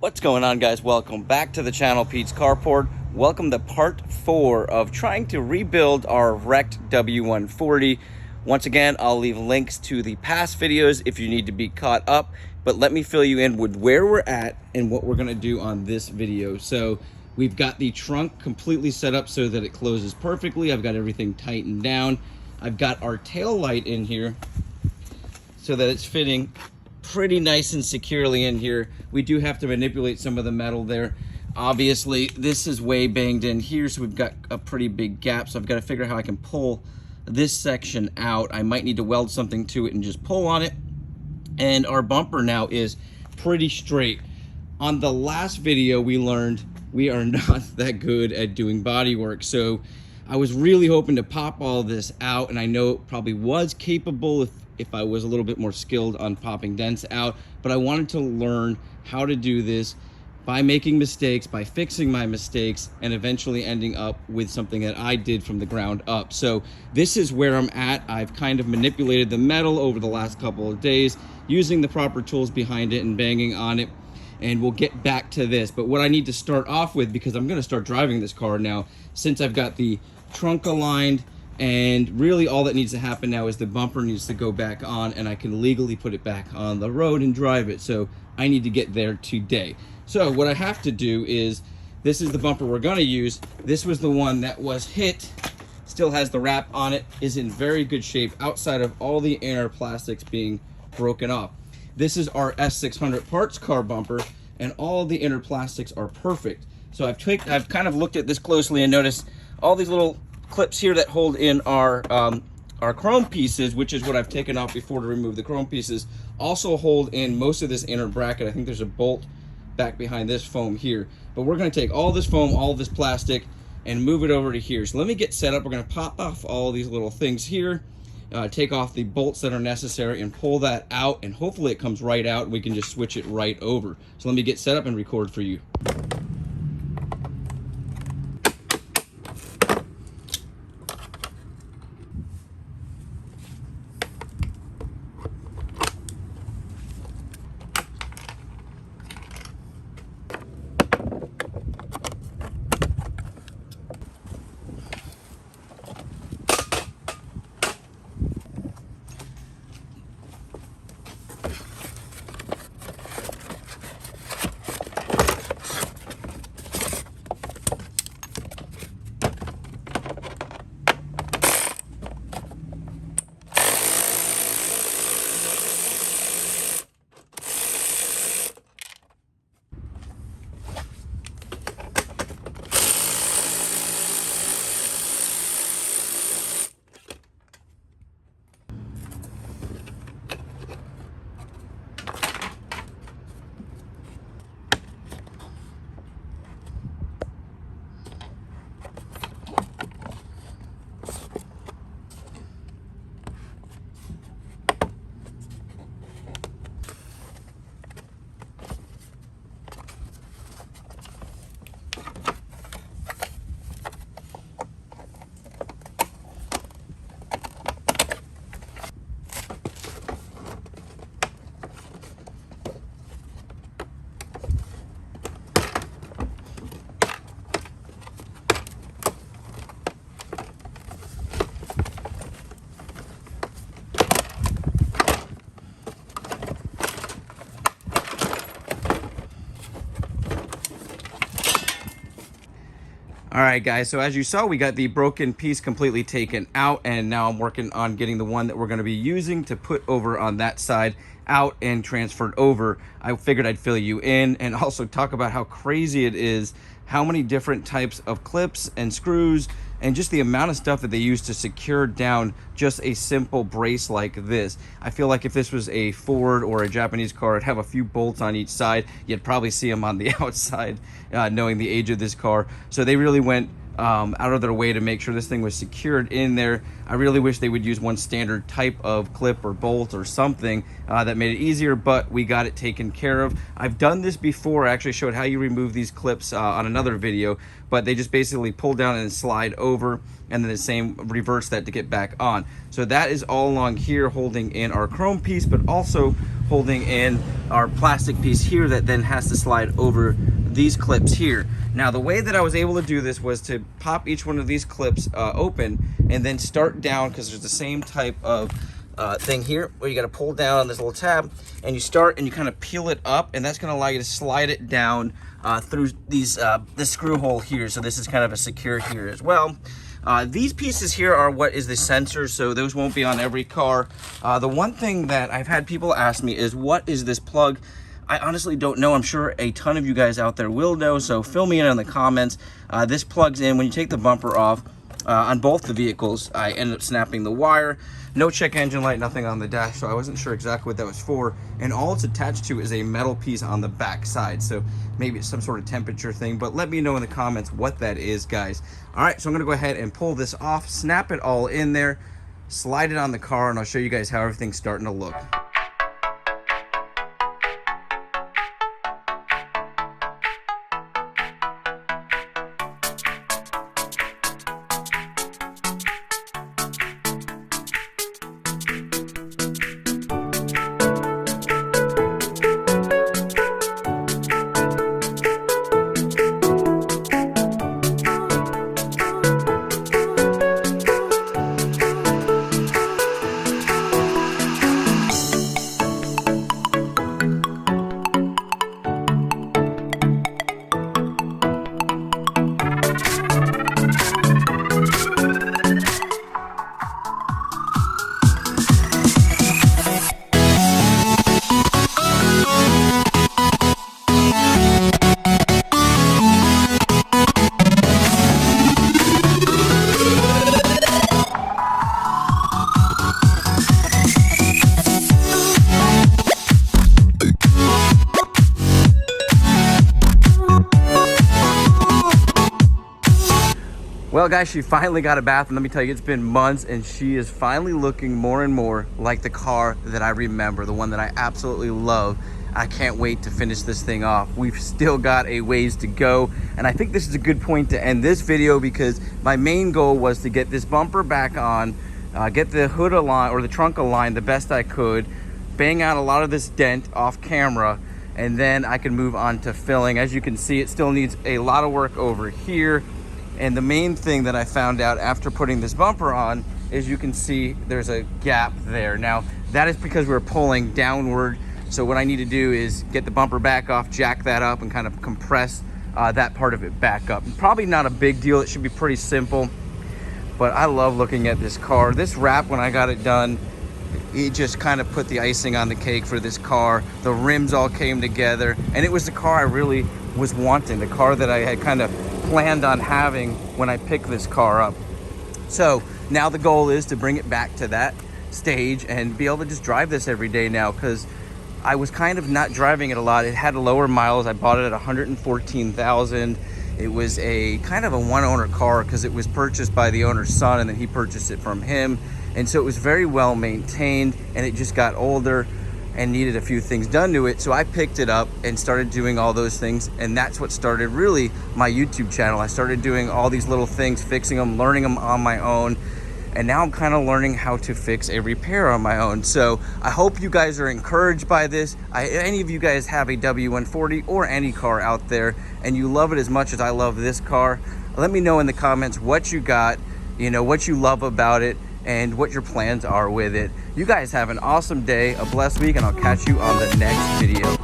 What's going on, guys? Welcome back to the channel, Pete's Carport. Welcome to part 4 of trying to rebuild our wrecked W140. Once again, I'll leave links to the past videos if you need to be caught up, but let me fill you in with where we're at and what we're going to do on this video. So we've got the trunk completely set up so that it closes perfectly. I've got everything tightened down. I've got our tail light in here so that it's fitting pretty nice and securely in here. We do have to manipulate some of the metal there. Obviously, this is way banged in here, so we've got a pretty big gap, so I've got to figure out how I can pull this section out. I might need to weld something to it and just pull on it. And our bumper now is pretty straight. On the last video, we learned we are not that good at doing body work, so I was really hoping to pop all this out, and I know it probably was capable if I was a little bit more skilled on popping dents out, but I wanted to learn how to do this by making mistakes, by fixing my mistakes, and eventually ending up with something that I did from the ground up. So this is where I'm at. I've kind of manipulated the metal over the last couple of days, using the proper tools behind it and banging on it, and we'll get back to this. But what I need to start off with, because I'm gonna start driving this car now, since I've got the trunk aligned, and really all that needs to happen now is the bumper needs to go back on and I can legally put it back on the road and drive it. So I need to get there today. So what I have to do is, this is the bumper we're gonna use. This was the one that was hit, still has the wrap on it, is in very good shape outside of all the inner plastics being broken off. This is our S600 parts car bumper, and all the inner plastics are perfect. So I've kind of looked at this closely and noticed all these little clips here that hold in our chrome pieces, which is what I've taken off before to remove the chrome pieces, also hold in most of this inner bracket. I think there's a bolt back behind this foam here, but we're going to take all this foam, all this plastic, and move it over to here. So let me get set up. We're going to pop off all these little things here, take off the bolts that are necessary, and pull that out, and hopefully it comes right out and we can just switch it right over. So let me get set up and record for you. All right, guys, so as you saw, we got the broken piece completely taken out, and now I'm working on getting the one that we're going to be using to put over on that side out and transferred over. I figured I'd fill you in and also talk about how crazy it is, how many different types of clips and screws and just the amount of stuff that they use to secure down just a simple brace like this. I feel like if this was a Ford or a Japanese car, it'd have a few bolts on each side. You'd probably see them on the outside, knowing the age of this car. So they really went out of their way to make sure this thing was secured in there. I really wish they would use one standard type of clip or bolt or something that made it easier, but we got it taken care of. I've done this before. I actually showed how you remove these clips on another video, but they just basically pull down and slide over, and then the same reverse that to get back on. So that is all along here holding in our chrome piece, but also holding in our plastic piece here that then has to slide over these clips here. Now the way that I was able to do this was to pop each one of these clips open and then start down, because there's the same type of thing here where you got to pull down on this little tab, and you start and you kind of peel it up, and that's going to allow you to slide it down through these this screw hole here. So this is kind of a secure here as well. These pieces here are what is the sensor, so those won't be on every car. The one thing that I've had people ask me is, what is this plug? I honestly don't know. I'm sure a ton of you guys out there will know, so fill me in the comments. This plugs in when you take the bumper off. On both the vehicles, I ended up snapping the wire. No check engine light, nothing on the dash, so I wasn't sure exactly what that was for. And all it's attached to is a metal piece on the back side, so maybe it's some sort of temperature thing, but let me know in the comments what that is, guys. All right, so I'm gonna go ahead and pull this off, snap it all in there, slide it on the car, and I'll show you guys how everything's starting to look. Well guys, she finally got a bath, and let me tell you, it's been months, and she is finally looking more and more like the car that I remember, the one that I absolutely love. I can't wait to finish this thing off. We've still got a ways to go, and I think this is a good point to end this video, because my main goal was to get this bumper back on, get the hood aligned, or the trunk aligned the best I could, bang out a lot of this dent off camera, and then I can move on to filling. As you can see, it still needs a lot of work over here. And the main thing that I found out after putting this bumper on is, you can see there's a gap there. Now, that is because we're pulling downward. So what I need to do is get the bumper back off, jack that up, and kind of compress that part of it back up. Probably not a big deal. It should be pretty simple. But I love looking at this car. This wrap, when I got it done, it just kind of put the icing on the cake for this car. The rims all came together, and it was the car I really was wanting, the car that I had kind of planned on having when I picked this car up. So now the goal is to bring it back to that stage and be able to just drive this every day now, because I was kind of not driving it a lot. It had lower miles. I bought it at 114,000. It was a kind of a one-owner car, because it was purchased by the owner's son, and then he purchased it from him. And so it was very well maintained, and it just got older and needed a few things done to it. So I picked it up and started doing all those things, and that's what started really my YouTube channel. I started doing all these little things, fixing them, learning them on my own, and now I'm kind of learning how to fix a repair on my own. So I hope you guys are encouraged by this. Any of you guys have a W140 or any car out there and you love it as much as I love this car, let me know in the comments what you got, you know, what you love about it, and what your plans are with it. You guys have an awesome day, a blessed week, and I'll catch you on the next video.